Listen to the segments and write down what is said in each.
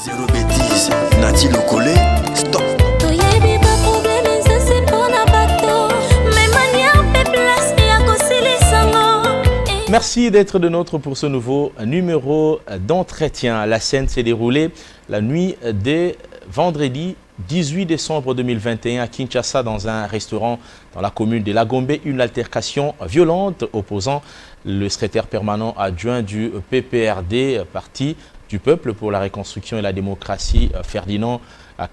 Zéro bêtise, Nati Lokole, stop. Merci d'être de nôtre pour ce nouveau numéro d'entretien. La scène s'est déroulée la nuit des vendredi 18 décembre 2021 à Kinshasa dans un restaurant dans la commune de Lagombe. Une altercation violente opposant le secrétaire permanent adjoint du PPRD, Parti du Peuple pour la Reconstruction et la Démocratie, Ferdinand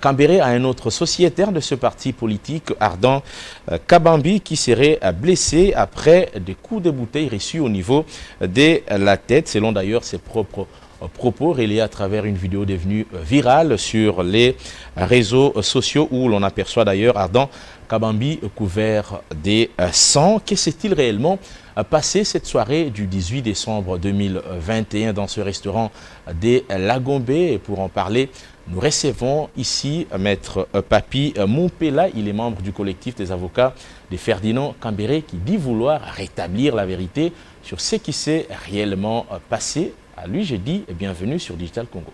Kambere, à un autre sociétaire de ce parti politique, Ardent Kabambi, qui serait blessé après des coups de bouteille reçus au niveau de la tête, selon d'ailleurs ses propres propos relayés à travers une vidéo devenue virale sur les réseaux sociaux où l'on aperçoit d'ailleurs Ardent Kabambi couvert des sangs. Que s'est-il réellement passé cette soirée du 18 décembre 2021 dans ce restaurant des Lagombe? Et pour en parler, nous recevons ici Maître Papi Mompela. Il est membre du collectif des avocats de Ferdinand Kambere qui dit vouloir rétablir la vérité sur ce qui s'est réellement passé. À lui, je dis bienvenue sur Digital Congo.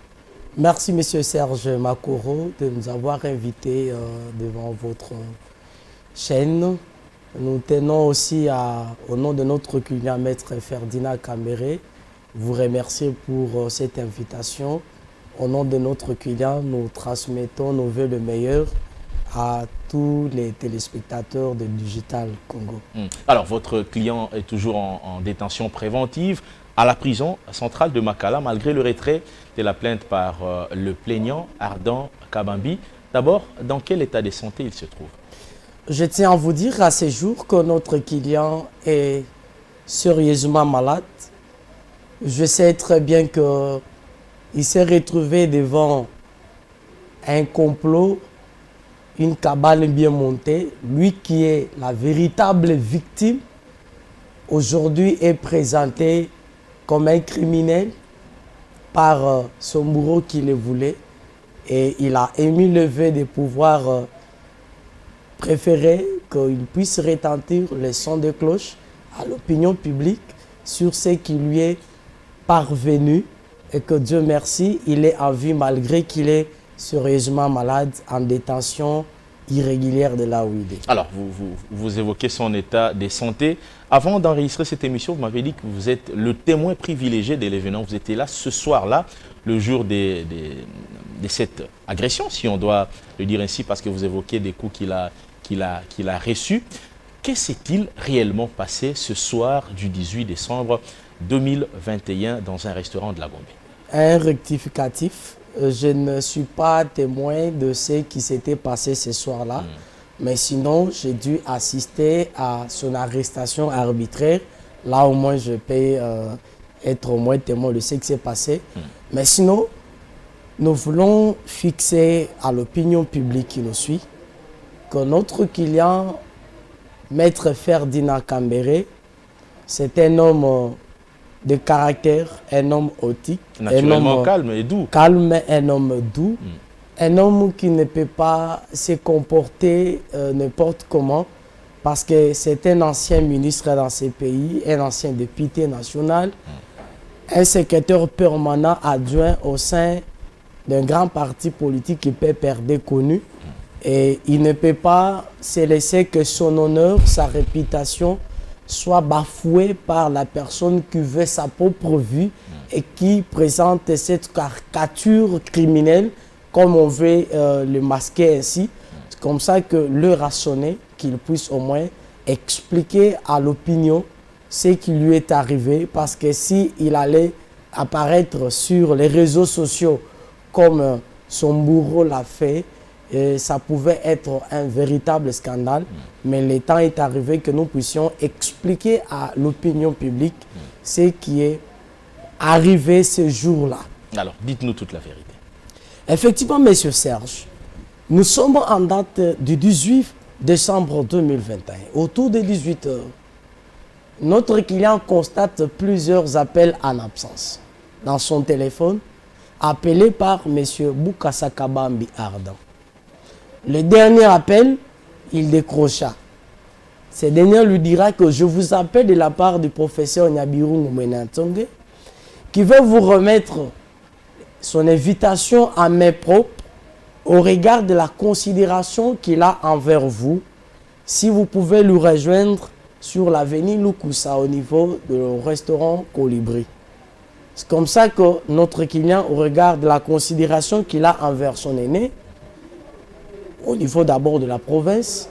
Merci, Monsieur Serge Makoro, de nous avoir invités devant votre chaîne. Nous tenons aussi, au nom de notre client, Maître Ferdinand Kambere, vous remercier pour cette invitation. Au nom de notre client, nous transmettons nos vœux le meilleur à tous les téléspectateurs de Digital Congo. Alors, votre client est toujours en détention préventive à la prison centrale de Makala, malgré le retrait de la plainte par le plaignant Ardent Kabambi. D'abord, dans quel état de santé il se trouve? Je tiens à vous dire à ce jour que notre client est sérieusement malade. Je sais très bien qu'il s'est retrouvé devant un complot, une cabale bien montée. Lui qui est la véritable victime, aujourd'hui est présenté comme un criminel par son bourreau qui le voulait. Et il a émis le vœu de pouvoir préférer qu'il puisse retentir le son de cloche à l'opinion publique sur ce qui lui est parvenu. Et que Dieu merci, il est en vie malgré qu'il est sérieusement malade, en détention irrégulière de là où il est. Alors, vous évoquez son état de santé. Avant d'enregistrer cette émission, vous m'avez dit que vous êtes le témoin privilégié de l'événement. Vous étiez là ce soir-là, le jour de cette agression, si on doit le dire ainsi, parce que vous évoquez des coups qu'il a reçus. Que s'est-il réellement passé ce soir du 18 décembre 2021 dans un restaurant de Lagombe? Un rectificatif. Je ne suis pas témoin de ce qui s'était passé ce soir-là, mais sinon, j'ai dû assister à son arrestation arbitraire. Là, au moins, je peux être au moins témoin de ce qui s'est passé. Mais sinon, nous voulons fixer à l'opinion publique qui nous suit que notre client, Maître Ferdinand Kambere, c'est un homme de caractère, un homme authentique, naturellement un homme calme et doux. Calme, un homme doux, un homme qui ne peut pas se comporter n'importe comment parce que c'est un ancien ministre dans ce pays, un ancien député national, un secrétaire permanent adjoint au sein d'un grand parti politique qui peut perdre connu. Et il ne peut pas se laisser que son honneur, sa réputation soit bafoué par la personne qui veut sa propre vie et qui présente cette caricature criminelle comme on veut le masquer ainsi. C'est comme ça que l'heure a sonné, qu'il puisse au moins expliquer à l'opinion ce qui lui est arrivé, parce que s'il allait apparaître sur les réseaux sociaux comme son bourreau l'a fait, ça pouvait être un véritable scandale, mais le temps est arrivé que nous puissions expliquer à l'opinion publique ce qui est arrivé ce jour-là. Alors, dites-nous toute la vérité. Effectivement, Monsieur Serge, nous sommes en date du 18 décembre 2021. Autour de 18 h, notre client constate plusieurs appels en absence dans son téléphone, appelés par M. Bukasa Kabambi Ardent. Le dernier appel, il décrocha. Ce dernier lui dira que je vous appelle de la part du professeur Nyabiru Ngoumenantongue qui veut vous remettre son invitation à main propre au regard de la considération qu'il a envers vous, si vous pouvez lui rejoindre sur l'avenue Lukusa au niveau du restaurant Colibri. C'est comme ça que notre client, au regard de la considération qu'il a envers son aîné, au niveau d'abord de la province,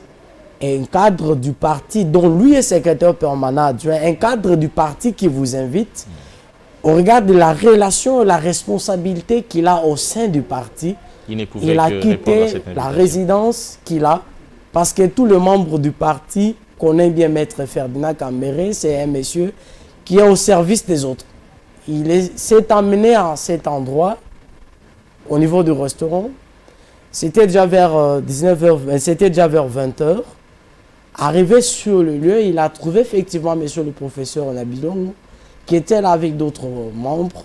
et un cadre du parti dont lui est secrétaire permanent adjoint, un cadre du parti qui vous invite, au regard de la relation et la responsabilité qu'il a au sein du parti, il a quitté la résidence qu'il a, parce que tous les membres du parti connaissent bien Maître Ferdinand Cambéré, c'est un monsieur qui est au service des autres. Il s'est emmené à cet endroit, au niveau du restaurant. C'était déjà vers 19h, c'était déjà vers 20h. Arrivé sur le lieu, il a trouvé effectivement monsieur le professeur Nabilon, qui était là avec d'autres membres,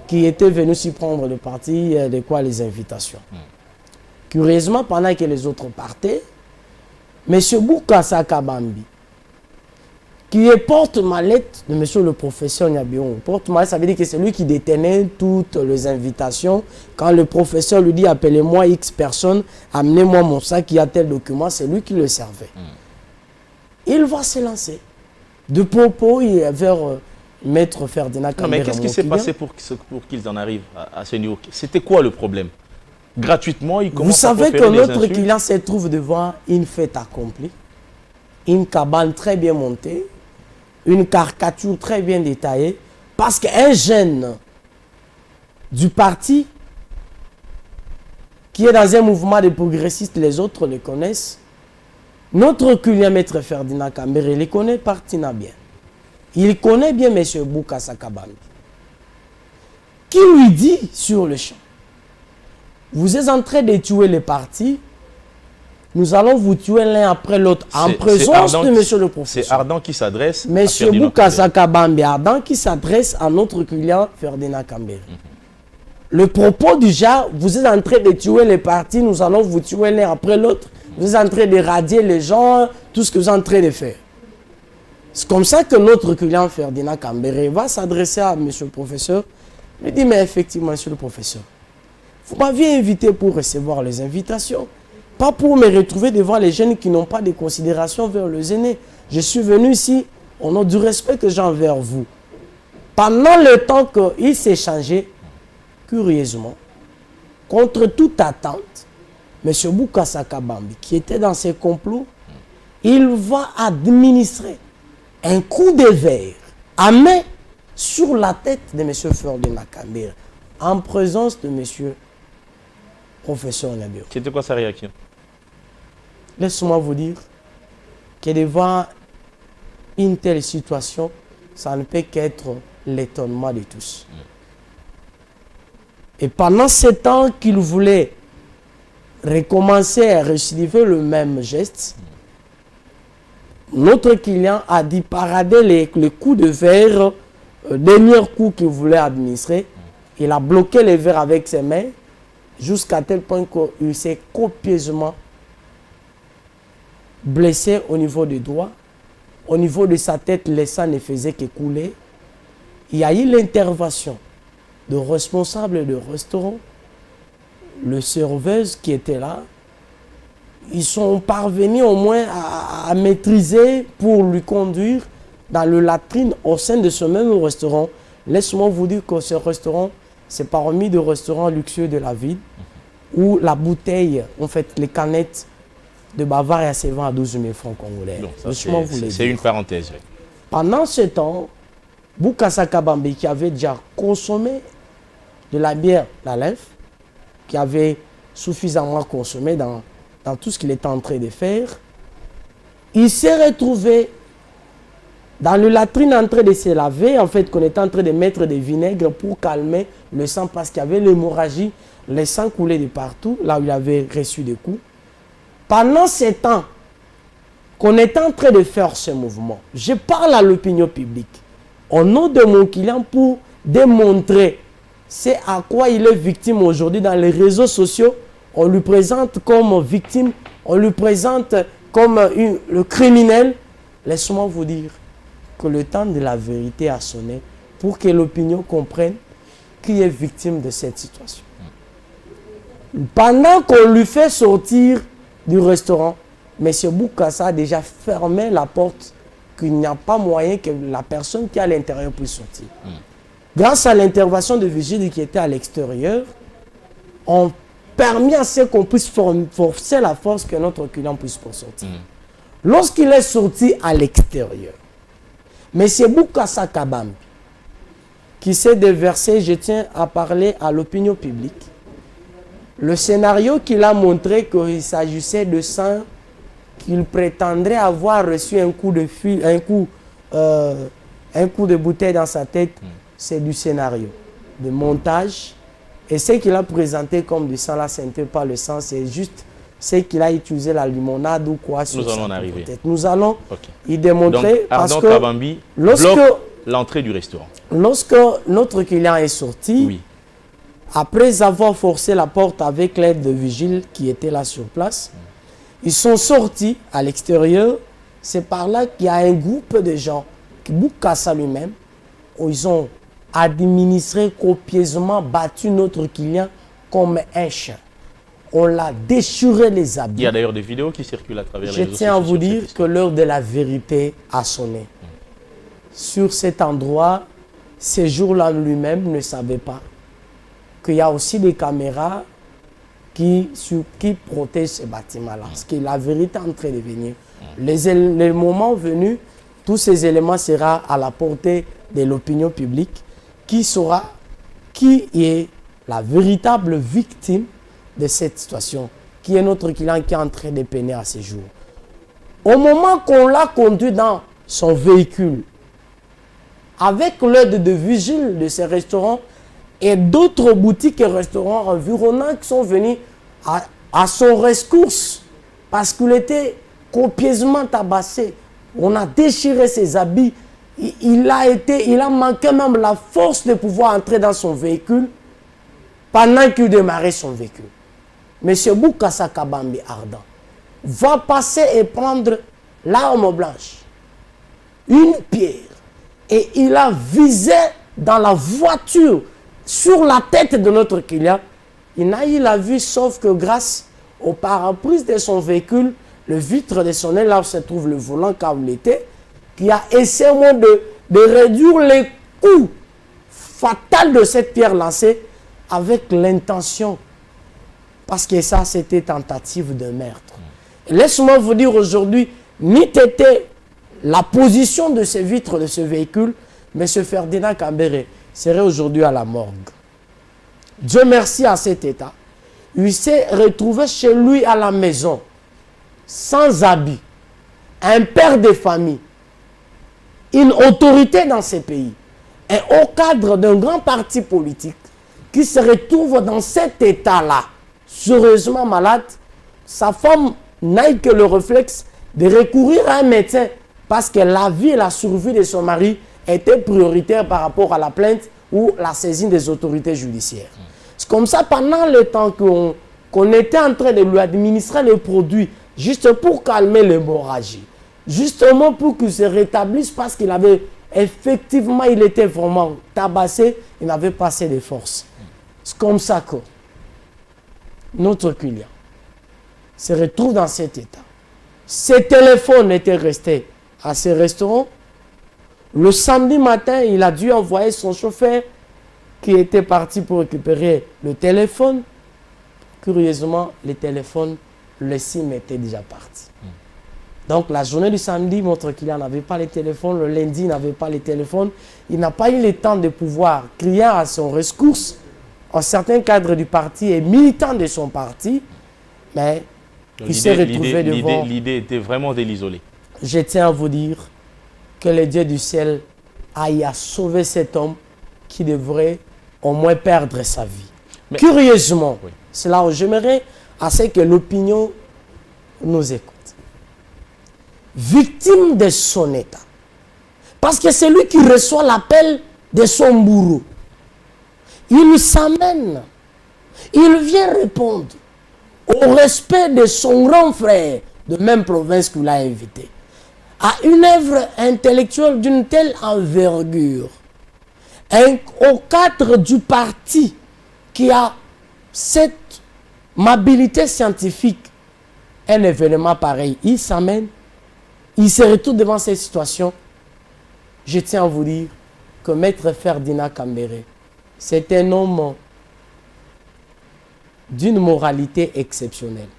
qui étaient venus s'y prendre le parti, de quoi les invitations. Curieusement, pendant que les autres partaient, monsieur Boukassa Kabambi, qui est porte-mallette de monsieur le professeur Nabion. Porte-mallette, ça veut dire que c'est lui qui détenait toutes les invitations. Quand le professeur lui dit « appelez-moi X personne, amenez-moi mon sac, il y a tel document », c'est lui qui le servait. Il va se lancer. De propos, vers Maître Ferdinand Cambéré. Mais qu'est-ce qui s'est passé pour qu'ils en arrivent à ce niveau? C'était quoi le problème? Gratuitement, ils commencent à proférer des insultes. Vous savez que notre client se trouve devant une fête accomplie, une cabane très bien montée, une caricature très bien détaillée, parce qu'un jeune du parti qui est dans un mouvement de progressistes, les autres le connaissent, notre client Maître Ferdinand Cambéré, il les connaît partina bien. Il connaît bien M. Boukassa Kabambi, qui lui dit sur le champ, vous êtes en train de tuer les partis, nous allons vous tuer l'un après l'autre en présence de monsieur le professeur. C'est Ardent qui s'adresse à M. Boukassa Kabambi, Ardent qui s'adresse à notre client Ferdinand Cambéré. Le propos du genre, vous êtes en train de tuer les partis, nous allons vous tuer l'un après l'autre. Vous êtes en train de radier les gens, tout ce que vous êtes en train de faire. C'est comme ça que notre client Ferdinand Cambéré va s'adresser à monsieur le professeur. Il dit, mais effectivement, monsieur le professeur, vous m'aviez invité pour recevoir les invitations. Pas pour me retrouver devant les jeunes qui n'ont pas de considération vers les aînés. Je suis venu ici au nom du respect que j'ai envers vous. Pendant le temps qu'il s'est changé, curieusement, contre toute attente, M. Boukassa Kabambi, qui était dans ses complots, il va administrer un coup de verre à main sur la tête de M. Ferdinand Cambéré, en présence de M. professeur Nabio. C'était quoi sa réaction? Laisse-moi vous dire que devant une telle situation, ça ne peut qu'être l'étonnement de tous. Et pendant ce temps qu'il voulait recommencer à récidiver le même geste, notre client a dit parader les coups de verre, dernier coup qu'il voulait administrer. Il a bloqué les verres avec ses mains jusqu'à tel point qu'il s'est copieusement blessé au niveau des doigts. Au niveau de sa tête, le sang ne faisait que couler. Il y a eu l'intervention de responsables de restaurant, le serveuse qui était là. Ils sont parvenus au moins à maîtriser pour lui conduire dans le latrine au sein de ce même restaurant. Laisse-moi vous dire que ce restaurant, c'est parmi les restaurants luxueux de la ville où la bouteille, en fait, les canettes de Bavaria se vendent à 12 000 francs congolais. C'est une parenthèse. Oui. Pendant ce temps, Boukassa Kabambi, qui avait déjà consommé de la bière, la lymphe, qui avait suffisamment consommé dans tout ce qu'il était en train de faire, il s'est retrouvé dans le latrine en train de se laver, en fait, qu'on était en train de mettre des vinaigres pour calmer le sang parce qu'il y avait l'hémorragie, le sang coulait de partout, là où il avait reçu des coups. Pendant ce temps qu'on était en train de faire ce mouvement, je parle à l'opinion publique, au nom de mon client pour démontrer c'est à quoi il est victime aujourd'hui dans les réseaux sociaux. On lui présente comme victime, on lui présente comme le criminel. Laisse-moi vous dire que le temps de la vérité a sonné pour que l'opinion comprenne qui est victime de cette situation. Pendant qu'on lui fait sortir du restaurant, M. Bokassa a déjà fermé la porte, qu'il n'y a pas moyen que la personne qui est à l'intérieur puisse sortir. Grâce à l'intervention de vigile qui était à l'extérieur, on permis à ce qu'on puisse forcer la force que notre client puisse sortir. Lorsqu'il est sorti à l'extérieur, M. Bokassa Kabambi, qui s'est déversé, je tiens à parler à l'opinion publique, le scénario qu'il a montré qu'il s'agissait de sang, qu'il prétendrait avoir reçu un coup de fil, un coup de bouteille dans sa tête, c'est du scénario, de montage. Et ce qu'il a présenté comme du sang, là, ce n'était pas le sang, c'est juste ce qu'il a utilisé la limonade ou quoi. Nous allons en arriver. Nous allons y démontrer. Donc, parce Ardant Kabambi bloque l'entrée du restaurant. Lorsque notre client est sorti, après avoir forcé la porte avec l'aide de vigiles qui étaient là sur place, ils sont sortis à l'extérieur. C'est par là qu'il y a un groupe de gens, qui Bokassa lui-même, où ils ont administré copieusement, battu notre client comme un chien. On l'a déchiré les habits. Il y a d'ailleurs des vidéos qui circulent à travers les réseaux sociaux. Je tiens à vous dire que l'heure de la vérité a sonné. Sur cet endroit, ces jours-là lui-même ne savait pas qu'il y a aussi des caméras qui protègent ces bâtiments-là. Parce que la vérité est en train de venir. Les moments venus, tous ces éléments seront à la portée de l'opinion publique qui saura qui est la véritable victime de cette situation, qui est notre client qui est en train de peiner à ces jours. Au moment qu'on l'a conduit dans son véhicule, avec l'aide de vigiles de ces restaurants et d'autres boutiques et restaurants environnants qui sont venus à son rescousse, parce qu'il était copieusement tabassé, on a déchiré ses habits, il a manqué même la force de pouvoir entrer dans son véhicule pendant qu'il démarrait son véhicule. M. Bokassa Kabambi Ardant va passer et prendre l'arme blanche, une pierre, et il a visé dans la voiture, sur la tête de notre client. Il n'a eu la vue, sauf que grâce au pare-brise de son véhicule, le vitre de son aile, là où se trouve le volant quand il était, qui a essayé de réduire les coups fatals de cette pierre lancée avec l'intention, parce que ça c'était tentative de meurtre. Laisse-moi vous dire aujourd'hui, ni était la position de ces vitres de ce véhicule, M. Ferdinand Kambere serait aujourd'hui à la morgue. Dieu merci à cet état. Il s'est retrouvé chez lui à la maison, sans habit, un père de famille, une autorité dans ces pays, et au cadre d'un grand parti politique qui se retrouve dans cet état-là, sérieusement malade. Sa femme n'a eu que le réflexe de recourir à un médecin parce que la vie et la survie de son mari étaient prioritaires par rapport à la plainte ou la saisine des autorités judiciaires. C'est comme ça, pendant le temps qu'on était en train de lui administrer les produits, juste pour calmer l'hémorragie, justement pour qu'il se rétablisse, parce qu'il avait effectivement, il était vraiment tabassé, il n'avait pas assez de force. C'est comme ça que notre client se retrouve dans cet état. Ses téléphones étaient restés à ce restaurant. Le samedi matin, il a dû envoyer son chauffeur qui était parti pour récupérer le téléphone. Curieusement, le téléphone, le SIM était déjà parti. Donc la journée du samedi, notre client n'avait pas les téléphones. Le lundi, il n'avait pas les téléphones. Il n'a pas eu le temps de pouvoir crier à son rescousse. Un certain cadre du parti est militant de son parti, mais il s'est retrouvé devant... L'idée était vraiment de l'isoler. Je tiens à vous dire que le Dieu du ciel aille à sauver cet homme qui devrait au moins perdre sa vie. Mais, curieusement, c'est là où j'aimerais à ce que l'opinion nous écoute. Victime de son état. Parce que c'est lui qui reçoit l'appel de son bourreau. Il s'amène. Il vient répondre au respect de son grand frère de même province qu'il a invité. À une œuvre intellectuelle d'une telle envergure. Au cadre du parti qui a cette mobilité scientifique, un événement pareil, il s'amène, il se retrouve devant cette situation. Je tiens à vous dire que Maître Ferdinand Kambere, c'est un homme d'une moralité exceptionnelle.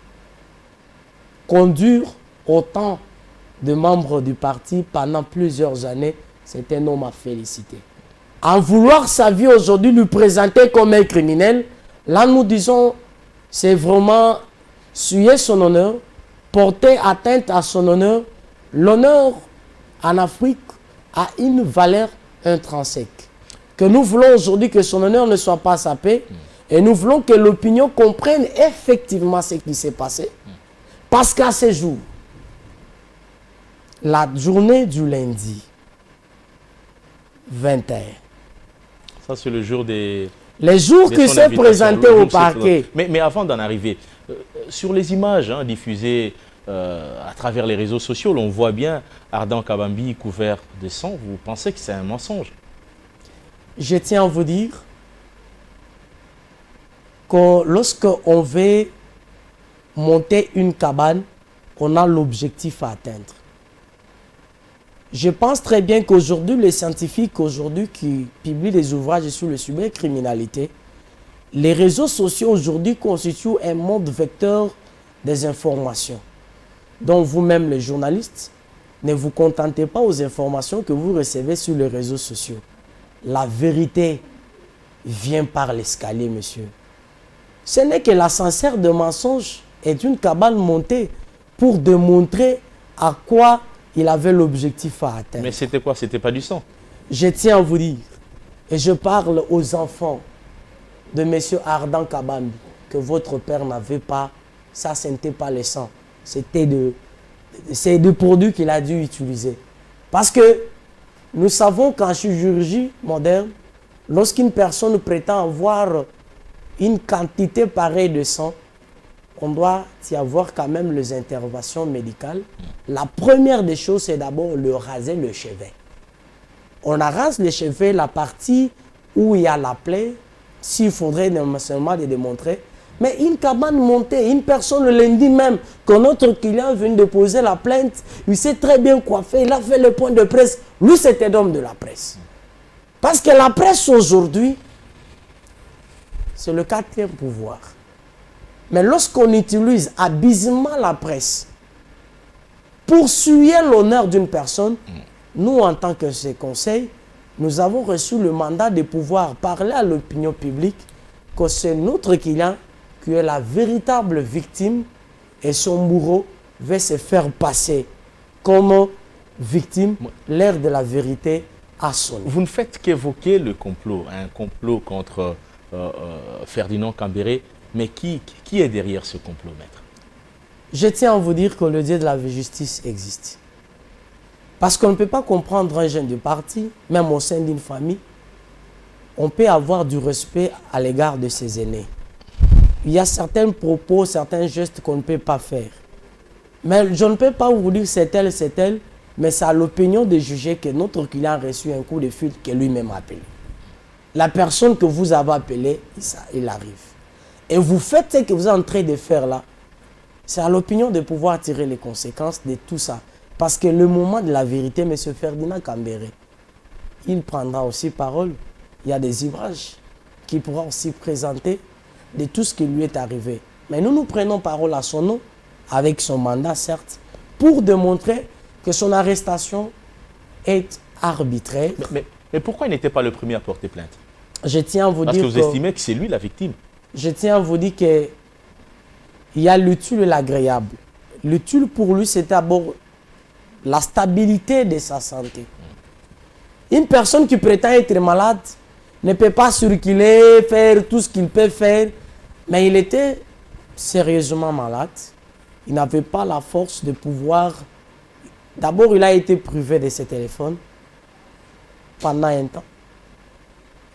Conduire autant de membres du parti pendant plusieurs années, c'est un homme à féliciter. En vouloir sa vie aujourd'hui lui présenter comme un criminel, là nous disons, c'est vraiment souiller son honneur, porter atteinte à son honneur. L'honneur en Afrique a une valeur intrinsèque. Que nous voulons aujourd'hui que son honneur ne soit pas sapé, et nous voulons que l'opinion comprenne effectivement ce qui s'est passé. Parce qu'à ce jour, la journée du lundi 21, ça c'est le jour des... les jours qui s'est présenté au parquet. Mais avant d'en arriver, sur les images diffusées à travers les réseaux sociaux, on voit bien Ardan Kabambi couvert de sang. Vous pensez que c'est un mensonge? Je tiens à vous dire que lorsqu'on veut monter une cabane, on a l'objectif à atteindre. Je pense très bien qu'aujourd'hui, les scientifiques qui publient des ouvrages sur le cybercriminalité, les réseaux sociaux aujourd'hui constituent un mode vecteur des informations. Donc vous-même, les journalistes, ne vous contentez pas aux informations que vous recevez sur les réseaux sociaux. La vérité vient par l'escalier, monsieur. Ce n'est que l'ascenseur de mensonges est une cabane montée pour démontrer à quoi il avait l'objectif à atteindre. Mais c'était quoi? C'était pas du sang? Je tiens à vous dire, et je parle aux enfants de M. Ardan Kabambi, que votre père n'avait pas, ça ce n'était pas le sang. C'était des produits qu'il a dû utiliser. Parce que nous savons qu'en chirurgie moderne, lorsqu'une personne prétend avoir une quantité pareille de sang, on doit y avoir quand même les interventions médicales. La première des choses, c'est d'abord le raser le chevet. On rase le chevet, la partie où il y a la plaie, s'il faudrait seulement de démontrer. Mais une cabane montée, une personne le lundi même, quand notre client vient de poser la plainte, il s'est très bien coiffé, il a fait le point de presse. Lui, c'était l'homme de la presse. Parce que la presse aujourd'hui, c'est le quatrième pouvoir. Mais lorsqu'on utilise abusivement la presse pour souiller l'honneur d'une personne, nous, en tant que ces conseils, nous avons reçu le mandat de pouvoir parler à l'opinion publique que c'est notre client qui est la véritable victime et son bourreau va se faire passer comme victime. L'heure de la vérité a sonné. Vous ne faites qu'évoquer le complot, un complot contre Ferdinand Kambere. Mais qui est derrière ce complot, maître? Je tiens à vous dire que le Dieu de la justice existe. Parce qu'on ne peut pas comprendre un jeune de parti, même au sein d'une famille, on peut avoir du respect à l'égard de ses aînés. Il y a certains propos, certains gestes qu'on ne peut pas faire. Mais je ne peux pas vous dire c'est tel, mais c'est à l'opinion de juger que notre client a reçu un coup de fil que lui-même a appelé. La personne que vous avez appelée, il arrive. Et vous faites ce que vous êtes en train de faire là. C'est à l'opinion de pouvoir tirer les conséquences de tout ça. Parce que le moment de la vérité, M. Ferdinand Kambere, il prendra aussi parole. Il y a des ivrages qui pourra aussi présenter de tout ce qui lui est arrivé. Mais nous prenons parole à son nom, avec son mandat certes, pour démontrer que son arrestation est arbitraire. Mais pourquoi il n'était pas le premier à porter plainte? Je tiens à vous dire Parce que vous estimez que c'est lui la victime. Je tiens à vous dire qu'il y a l'utile et l'agréable. L'utile pour lui, c'est d'abord la stabilité de sa santé. Une personne qui prétend être malade ne peut pas circuler, faire tout ce qu'il peut faire. Mais il était sérieusement malade. Il n'avait pas la force de pouvoir... D'abord, il a été privé de ses téléphones pendant un temps.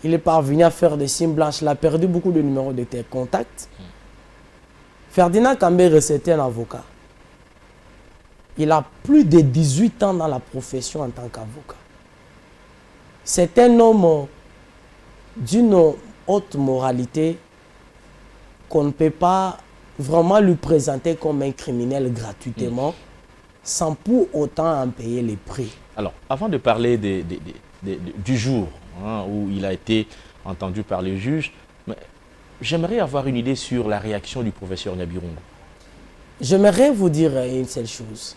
Il est parvenu à faire des signes blanches. Il a perdu beaucoup de numéros de contact. Ferdinand Kambere, c'était un avocat. Il a plus de 18 ans dans la profession en tant qu'avocat. C'est un homme d'une haute moralité qu'on ne peut pas vraiment lui présenter comme un criminel gratuitement sans pour autant en payer les prix. Alors, avant de parler du jour hein, où il a été entendu par les juges, j'aimerais avoir une idée sur la réaction du professeur Nyabirungu. J'aimerais vous dire une seule chose,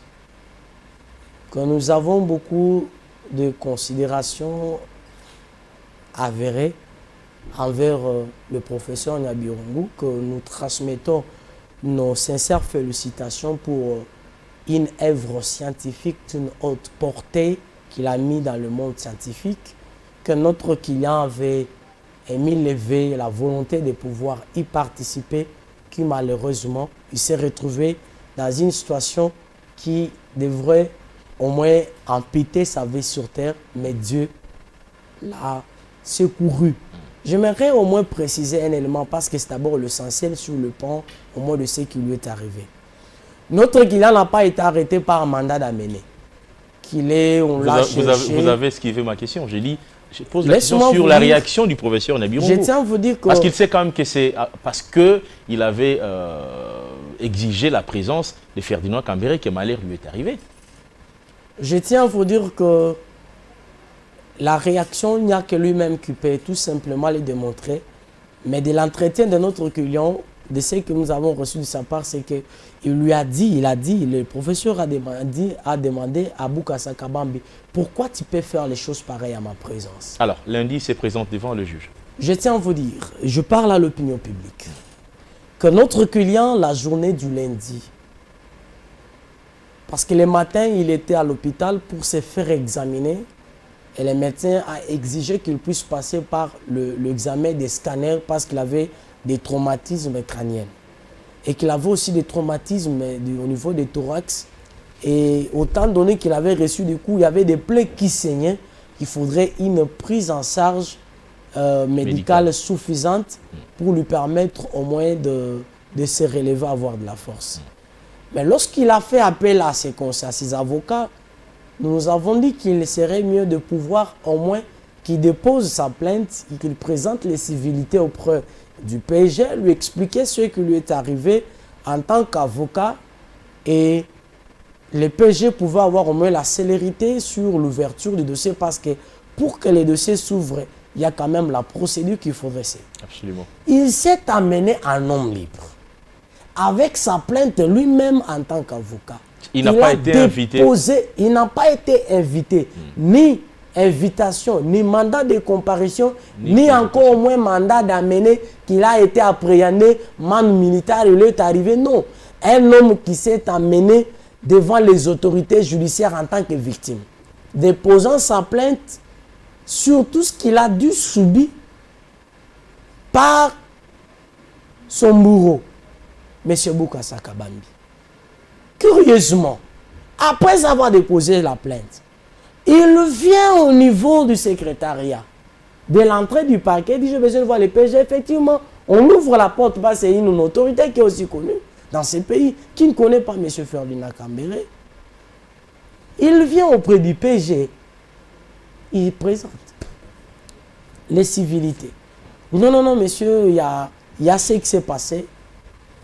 que nous avons beaucoup de considérations avérées envers le professeur Nyabirungu, que nous transmettons nos sincères félicitations pour une œuvre scientifique d'une haute portée qu'il a mis dans le monde scientifique, que notre client avait émis levé la volonté de pouvoir y participer, qui malheureusement, il s'est retrouvé dans une situation qui devrait au moins amputer sa vie sur terre, mais Dieu l'a secouru. J'aimerais au moins préciser un élément parce que c'est d'abord l'essentiel sur le plan au moins de ce qui lui est arrivé. Notre client n'a pas été arrêté par mandat d'amener. Vous avez esquivé ma question. J'ai dit, je pose la question sur la réaction du professeur Nyabirungu. Je tiens à vous dire que... Parce qu'il sait quand même que c'est parce qu'il avait exigé la présence de Ferdinand Cambéré que malheur lui est arrivé. Je tiens à vous dire que la réaction, il n'y a que lui-même qui peut tout simplement le démontrer. Mais de l'entretien de notre client, de ce que nous avons reçu de sa part, c'est qu'il lui a dit, le professeur a demandé à Bokassa Kabambi, pourquoi tu peux faire les choses pareilles à ma présence? Alors, lundi, il se présente devant le juge. Je tiens à vous dire, je parle à l'opinion publique, que notre client, la journée du lundi, parce que le matin, il était à l'hôpital pour se faire examiner, et le médecin a exigé qu'il puisse passer par l'examen des scanners parce qu'il avait des traumatismes crâniens. Et qu'il avait aussi des traumatismes au niveau des thorax. Et autant donné qu'il avait reçu des coups, il y avait des plaies qui saignaient. Il faudrait une prise en charge médicale suffisante pour lui permettre au moins de se relever, avoir de la force. Mais lorsqu'il a fait appel à ses avocats, nous avons dit qu'il serait mieux de pouvoir au moins qu'il dépose sa plainte et qu'il présente les civilités auprès du PSG, lui expliquer ce qui lui est arrivé en tant qu'avocat et le PSG pouvait avoir au moins la célérité sur l'ouverture du dossier parce que pour que les dossiers s'ouvrent, il y a quand même la procédure qu'il faudrait faire. Absolument. Il s'est amené en homme libre avec sa plainte lui-même en tant qu'avocat. Il n'a pas été invité. Il n'a pas été invité, ni invitation, ni mandat de comparution, ni encore au moins mandat d'amener qu'il a été appréhendé, man militaire, il est arrivé. Non, un homme qui s'est amené devant les autorités judiciaires en tant que victime, déposant sa plainte sur tout ce qu'il a dû subir par son bourreau, M. Bokassa Kabambi. Curieusement, après avoir déposé la plainte, il vient au niveau du secrétariat de l'entrée du parquet, il dit j'ai besoin de voir le PG. Effectivement, on ouvre la porte parce que c'est une autorité qui est aussi connue dans ce pays, qui ne connaît pas M. Ferdinand Cambéré. Il vient auprès du PG, il présente les civilités. Non, non, non, monsieur, il y a ce qui s'est passé,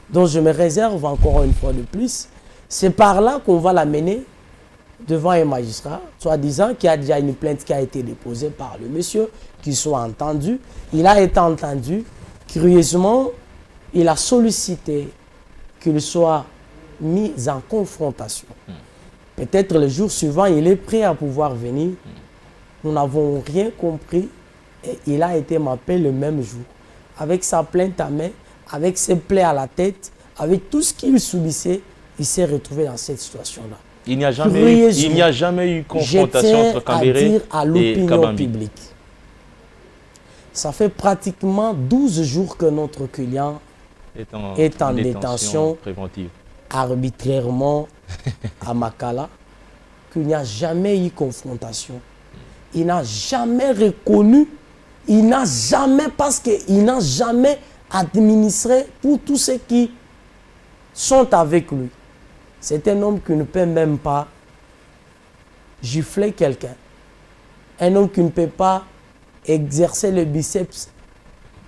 donc je me réserve encore une fois de plus. C'est par là qu'on va l'amener devant un magistrat, soi-disant qu'il y a déjà une plainte qui a été déposée par le monsieur, qu'il soit entendu. Il a été entendu. Curieusement, il a sollicité qu'il soit mis en confrontation. Peut-être le jour suivant, il est prêt à pouvoir venir. Nous n'avons rien compris et il a été mappé le même jour. Avec sa plainte à main, avec ses plaies à la tête, avec tout ce qu'il subissait, il s'est retrouvé dans cette situation-là. Il n'y a jamais eu confrontation entre Cambéré et Kabambi. Publique. Ça fait pratiquement 12 jours que notre client est en détention préventive arbitrairement à Makala, qu'il n'y a jamais eu confrontation. Il n'a jamais reconnu, il n'a jamais, parce qu'il n'a jamais administré pour tous ceux qui sont avec lui. C'est un homme qui ne peut même pas gifler quelqu'un. Un homme qui ne peut pas exercer le biceps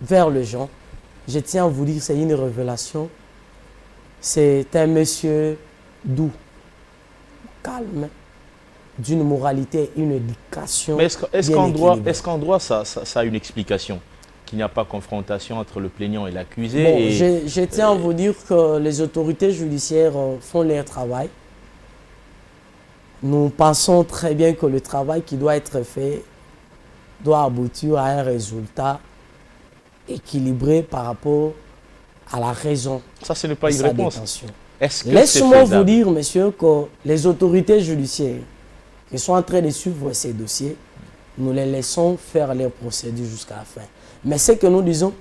vers les gens. Je tiens à vous dire, c'est une révélation. C'est un monsieur doux, calme, d'une moralité, une éducation. Mais est-ce qu'en droit, ça a une explication? Qu'il n'y a pas confrontation entre le plaignant et l'accusé? Bon, je tiens à vous dire que les autorités judiciaires font leur travail. Nous pensons très bien que le travail qui doit être fait doit aboutir à un résultat équilibré par rapport à la raison. Ça, ce n'est pas une réponse. Laisse-moi vous dire, monsieur, que les autorités judiciaires qui sont en train de suivre ces dossiers, nous les laissons faire leurs procédures jusqu'à la fin. Mais ce que nous disons,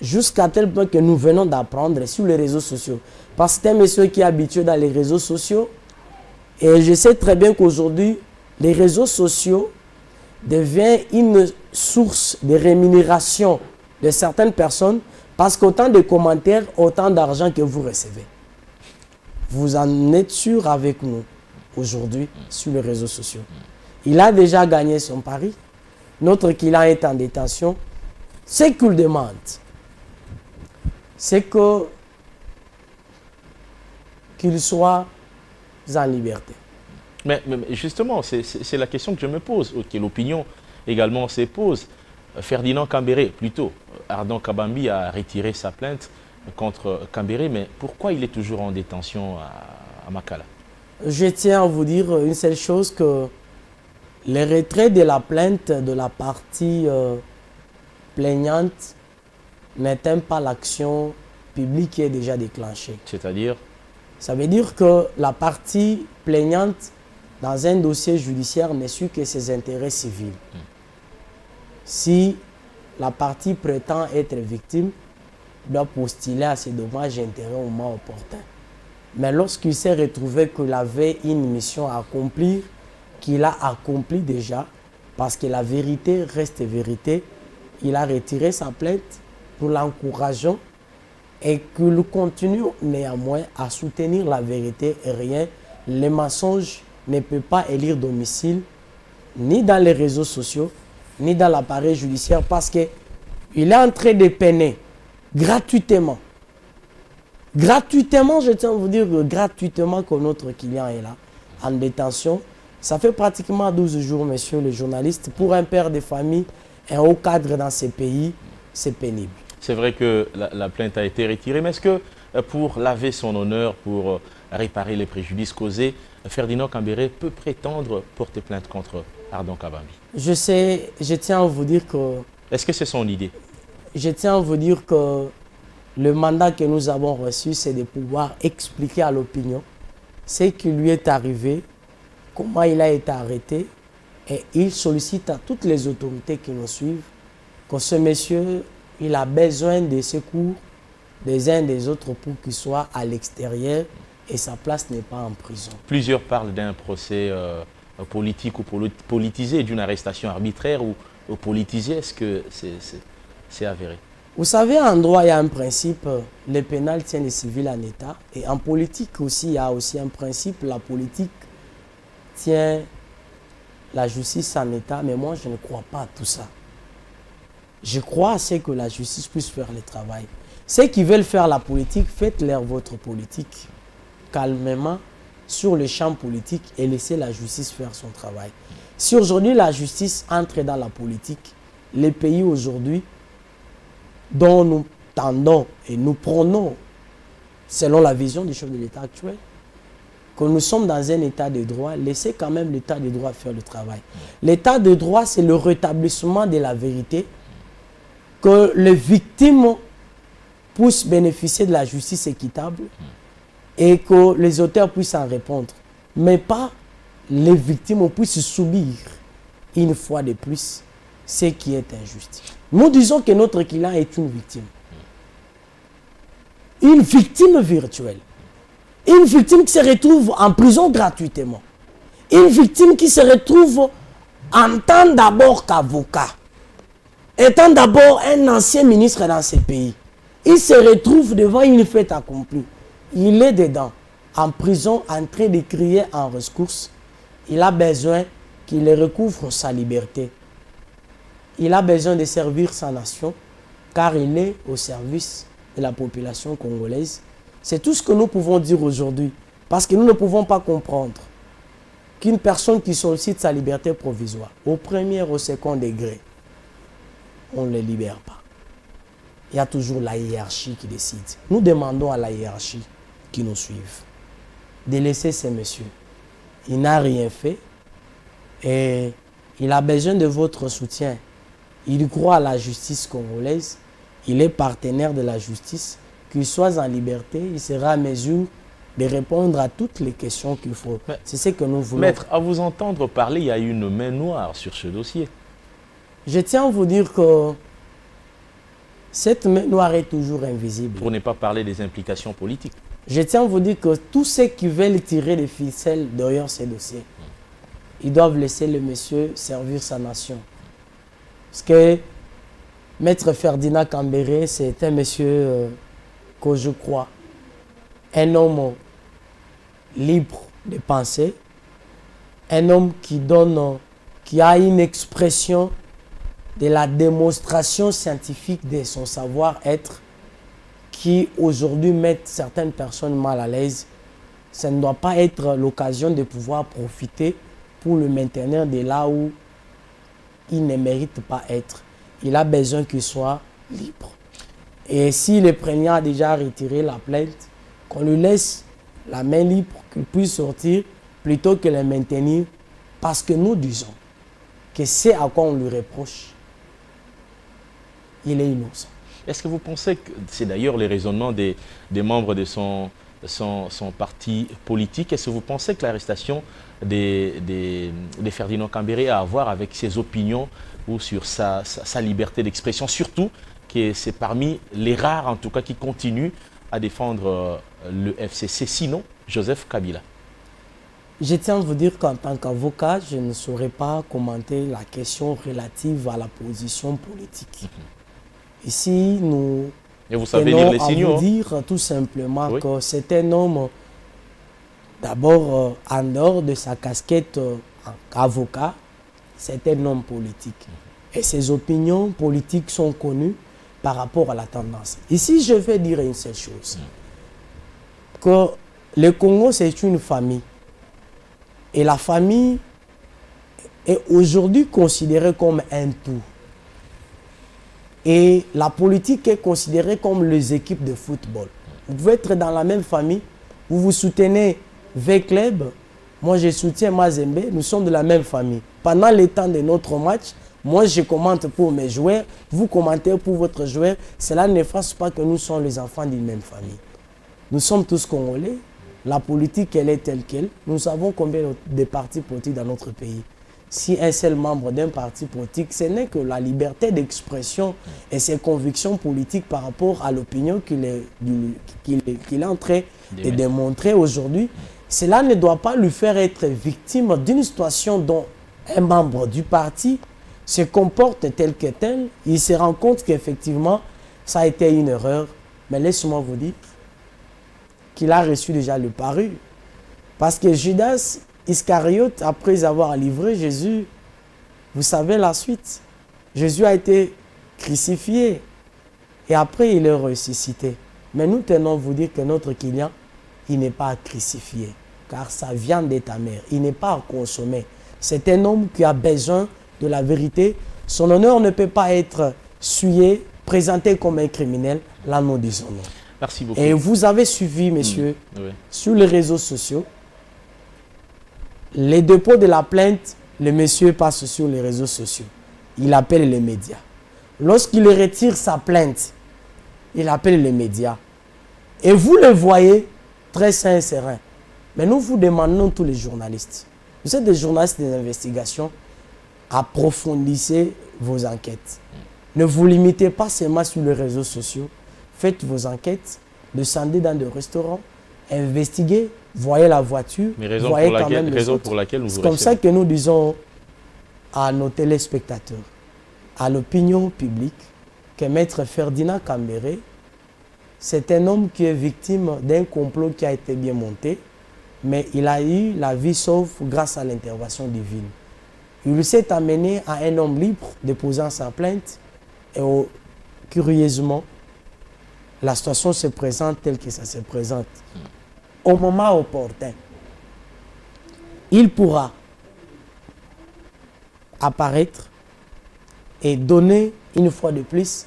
jusqu'à tel point que nous venons d'apprendre sur les réseaux sociaux, parce que c'est un monsieur qui est habitué dans les réseaux sociaux, et je sais très bien qu'aujourd'hui, les réseaux sociaux deviennent une source de rémunération de certaines personnes, parce qu'autant de commentaires, autant d'argent que vous recevez. Vous en êtes sûr avec nous aujourd'hui sur les réseaux sociaux. Il a déjà gagné son pari. Notre client est en détention. Ce qu'il demande, c'est qu'il soit en liberté. Mais justement, c'est la question que je me pose, que l'opinion également se pose. Ferdinand Cambéré, plutôt, Ardon Kabambi a retiré sa plainte contre Cambéré, mais pourquoi il est toujours en détention à Makala? Je tiens à vous dire une seule chose, que le retrait de la plainte de la partie plaignante n'éteint pas l'action publique qui est déjà déclenchée. C'est-à-dire? Ça veut dire que la partie plaignante dans un dossier judiciaire n'est su que ses intérêts civils. Si la partie prétend être victime, doit postuler à ses dommages et intérêts au moment opportun. Mais lorsqu'il s'est retrouvé qu'il avait une mission à accomplir, qu'il a accompli déjà, parce que la vérité reste vérité, il a retiré sa plainte pour l'encourageant et qu'il continue néanmoins à soutenir la vérité et rien. Les mensonges ne peuvent pas élire domicile, ni dans les réseaux sociaux, ni dans l'appareil judiciaire, parce qu'il est en train de peiner gratuitement. Gratuitement, je tiens à vous dire que gratuitement que notre client est là, en détention. Ça fait pratiquement 12 jours, monsieur le journaliste. Pour un père de famille, un haut cadre dans ces pays, c'est pénible. C'est vrai que la plainte a été retirée, mais est-ce que pour laver son honneur, pour réparer les préjudices causés, Ferdinand Cambéré peut prétendre porter plainte contre Ardon Kabambi? Je sais, je tiens à vous dire que... Est-ce que c'est son idée? Je tiens à vous dire que le mandat que nous avons reçu, c'est de pouvoir expliquer à l'opinion ce qui lui est arrivé, comment il a été arrêté, et il sollicite à toutes les autorités qui nous suivent que ce monsieur, il a besoin des secours des uns et des autres pour qu'il soit à l'extérieur et sa place n'est pas en prison. Plusieurs parlent d'un procès politique ou politisé, d'une arrestation arbitraire ou politisée. Est-ce que c'est avéré? Vous savez, en droit, il y a un principe, le pénal tient les civils en état. Et en politique aussi, il y a aussi un principe, la politique tient la justice en état. Mais moi, je ne crois pas à tout ça. Je crois à ce que la justice puisse faire le travail. Ceux qui veulent faire la politique, faites-leur votre politique calmement sur le champ politique et laissez la justice faire son travail. Si aujourd'hui la justice entre dans la politique, les pays aujourd'hui dont nous tendons et nous prenons, selon la vision du chef de l'État actuel, que nous sommes dans un état de droit, laissez quand même l'état de droit faire le travail. L'état de droit, c'est le rétablissement de la vérité, que les victimes puissent bénéficier de la justice équitable et que les auteurs puissent en répondre. Mais pas les victimes puissent subir une fois de plus ce qui est injuste. Nous disons que notre client est une victime. Une victime virtuelle. Une victime qui se retrouve en prison gratuitement. Une victime qui se retrouve en tant d'abord qu'avocat. Étant d'abord un ancien ministre dans ce pays. Il se retrouve devant une fête accomplie. Il est dedans, en prison, en train de crier en rescousse. Il a besoin qu'il recouvre sa liberté. il a besoin de servir sa nation, car il est au service de la population congolaise. C'est tout ce que nous pouvons dire aujourd'hui, parce que nous ne pouvons pas comprendre qu'une personne qui sollicite sa liberté provisoire, au premier, au second degré, on ne le libère pas. Il y a toujours la hiérarchie qui décide. Nous demandons à la hiérarchie qui nous suive de laisser ces messieurs. Il n'a rien fait et il a besoin de votre soutien. Il croit à la justice congolaise. Il est partenaire de la justice. Qu'il soit en liberté, il sera à mesure de répondre à toutes les questions qu'il faut. C'est ce que nous voulons. Maître, à vous entendre parler, il y a une main noire sur ce dossier. Je tiens à vous dire que cette main noire est toujours invisible. Pour ne pas parler des implications politiques. Je tiens à vous dire que tous ceux qui veulent tirer les ficelles derrière ces dossiers, ils doivent laisser le monsieur servir sa nation. Parce que Maître Ferdinand Kambere, c'est un monsieur que je crois, un homme libre de penser, un homme qui donne, qui a une expression de la démonstration scientifique de son savoir-être qui aujourd'hui met certaines personnes mal à l'aise. Ça ne doit pas être l'occasion de pouvoir profiter pour le maintenir de là où il ne mérite pas être. Il a besoin qu'il soit libre. Et si le président a déjà retiré la plainte, qu'on lui laisse la main libre, qu'il puisse sortir plutôt que le maintenir, parce que nous disons que c'est à quoi on lui reproche. Il est innocent. Est-ce que vous pensez que c'est d'ailleurs les raisonnements des membres de son parti politique? Est-ce que vous pensez que l'arrestation de Ferdinand Kambere a à voir avec ses opinions ou sur sa liberté d'expression? Surtout que c'est parmi les rares, en tout cas, qui continuent à défendre le FCC. Sinon, Joseph Kabila. Je tiens à vous dire qu'en tant qu'avocat, je ne saurais pas commenter la question relative à la position politique. Ici, nous tenons à vous dire tout simplement que c'est un homme, d'abord, en dehors de sa casquette avocat, c'est un homme politique. Et ses opinions politiques sont connues par rapport à la tendance. Ici, je vais dire une seule chose. Que le Congo, c'est une famille. Et la famille est aujourd'hui considérée comme un tout. Et la politique est considérée comme les équipes de football. Vous pouvez être dans la même famille, vous vous soutenez V-Club, moi je soutiens Mazembe, nous sommes de la même famille. Pendant le temps de notre match, moi je commente pour mes joueurs, vous commentez pour votre joueur. Cela ne fasse pas que nous sommes les enfants d'une même famille. Nous sommes tous Congolais, la politique elle est telle qu'elle. Nous savons combien de partis politiques dans notre pays. Si un seul membre d'un parti politique, ce n'est que la liberté d'expression et ses convictions politiques par rapport à l'opinion qu'il est en train de démontrer aujourd'hui, cela ne doit pas lui faire être victime d'une situation dont un membre du parti se comporte tel que tel. Il se rend compte qu'effectivement, ça a été une erreur. Mais laisse-moi vous dire qu'il a reçu déjà le paru. Parce que Judas Iscariote, après avoir livré Jésus, vous savez la suite. Jésus a été crucifié et après il est ressuscité. Mais nous tenons à vous dire que notre client, il n'est pas crucifié, car sa viande est amère. Il n'est pas à consommer. C'est un homme qui a besoin de la vérité. Son honneur ne peut pas être souillé, présenté comme un criminel. Là, nous disons non. Merci beaucoup. Et vous avez suivi, messieurs, sur les réseaux sociaux, les dépôts de la plainte, le monsieur passe sur les réseaux sociaux. Il appelle les médias. Lorsqu'il retire sa plainte, il appelle les médias. Et vous le voyez très sain et serein. Mais nous vous demandons, tous les journalistes, vous êtes des journalistes d'investigation, approfondissez vos enquêtes. Ne vous limitez pas seulement sur les réseaux sociaux. Faites vos enquêtes, descendez dans des restaurants, investiguez, voyez la voiture, voyez quand même les autres. C'est comme ça que nous disons à nos téléspectateurs, à l'opinion publique, que Maître Ferdinand Kambere, c'est un homme qui est victime d'un complot qui a été bien monté, mais il a eu la vie sauve grâce à l'intervention divine. Il s'est amené à un homme libre déposant sa plainte et curieusement, la situation se présente telle que ça se présente. Au moment opportun, il pourra apparaître et donner une fois de plus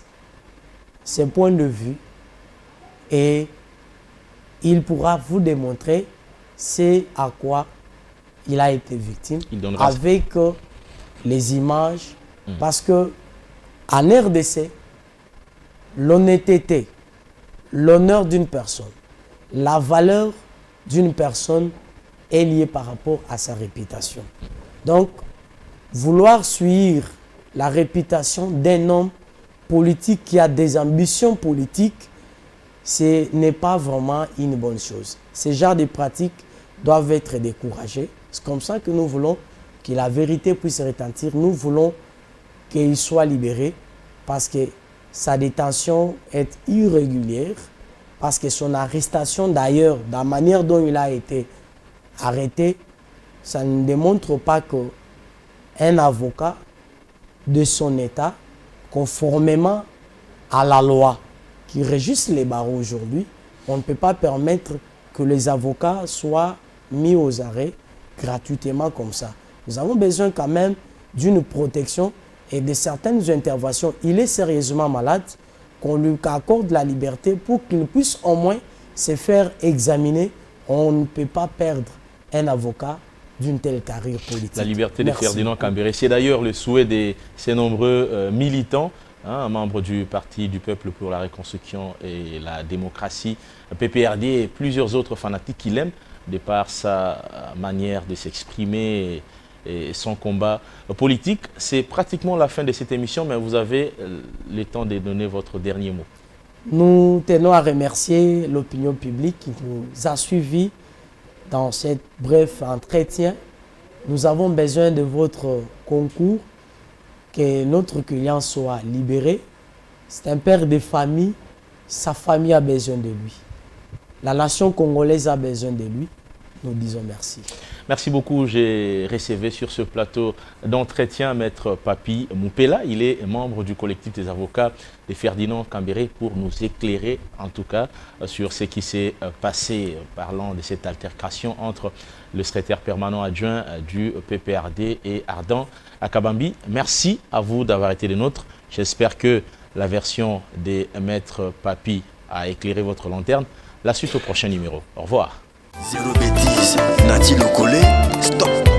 ses points de vue et il pourra vous démontrer ce à quoi il a été victime avec les images. Parce que en RDC, l'honnêteté, l'honneur d'une personne, la valeur d'une personne est liée par rapport à sa réputation. Donc, vouloir suivre la réputation d'un homme politique qui a des ambitions politiques, ce n'est pas vraiment une bonne chose. Ces genres de pratiques doivent être découragées. C'est comme ça que nous voulons que la vérité puisse retentir. Nous voulons qu'il soit libéré parce que sa détention est irrégulière, parce que son arrestation d'ailleurs, de la manière dont il a été arrêté, ça ne démontre pas qu'un avocat de son État, conformément à la loi qui régisse les barreaux aujourd'hui, on ne peut pas permettre que les avocats soient mis aux arrêts gratuitement comme ça. Nous avons besoin quand même d'une protection et de certaines interventions. Il est sérieusement malade, qu'on lui accorde la liberté pour qu'il puisse au moins se faire examiner. On ne peut pas perdre un avocat d'une telle carrière politique. La liberté de Ferdinand Kambéré, c'est d'ailleurs le souhait de ces nombreux militants, membres du Parti du Peuple pour la Reconstruction et la Démocratie, PPRD et plusieurs autres fanatiques qui l'aiment de par sa manière de s'exprimer et son combat politique. C'est pratiquement la fin de cette émission, mais vous avez le temps de donner votre dernier mot. Nous tenons à remercier l'opinion publique qui nous a suivis dans ce bref entretien. Nous avons besoin de votre concours, que notre client soit libéré. C'est un père de famille, sa famille a besoin de lui. La nation congolaise a besoin de lui. Nous disons merci. Merci beaucoup. J'ai recevé sur ce plateau d'entretien Maître Papi Moupela. Il est membre du collectif des avocats de Ferdinand Kambéré pour nous éclairer en tout cas sur ce qui s'est passé parlant de cette altercation entre le secrétaire permanent adjoint du PPRD et Ardan Akabambi. Merci à vous d'avoir été des nôtres. J'espère que la version des Maître Papi a éclairé votre lanterne. La suite au prochain numéro. Au revoir. Zéro bêtise, Nati Lokole, stop.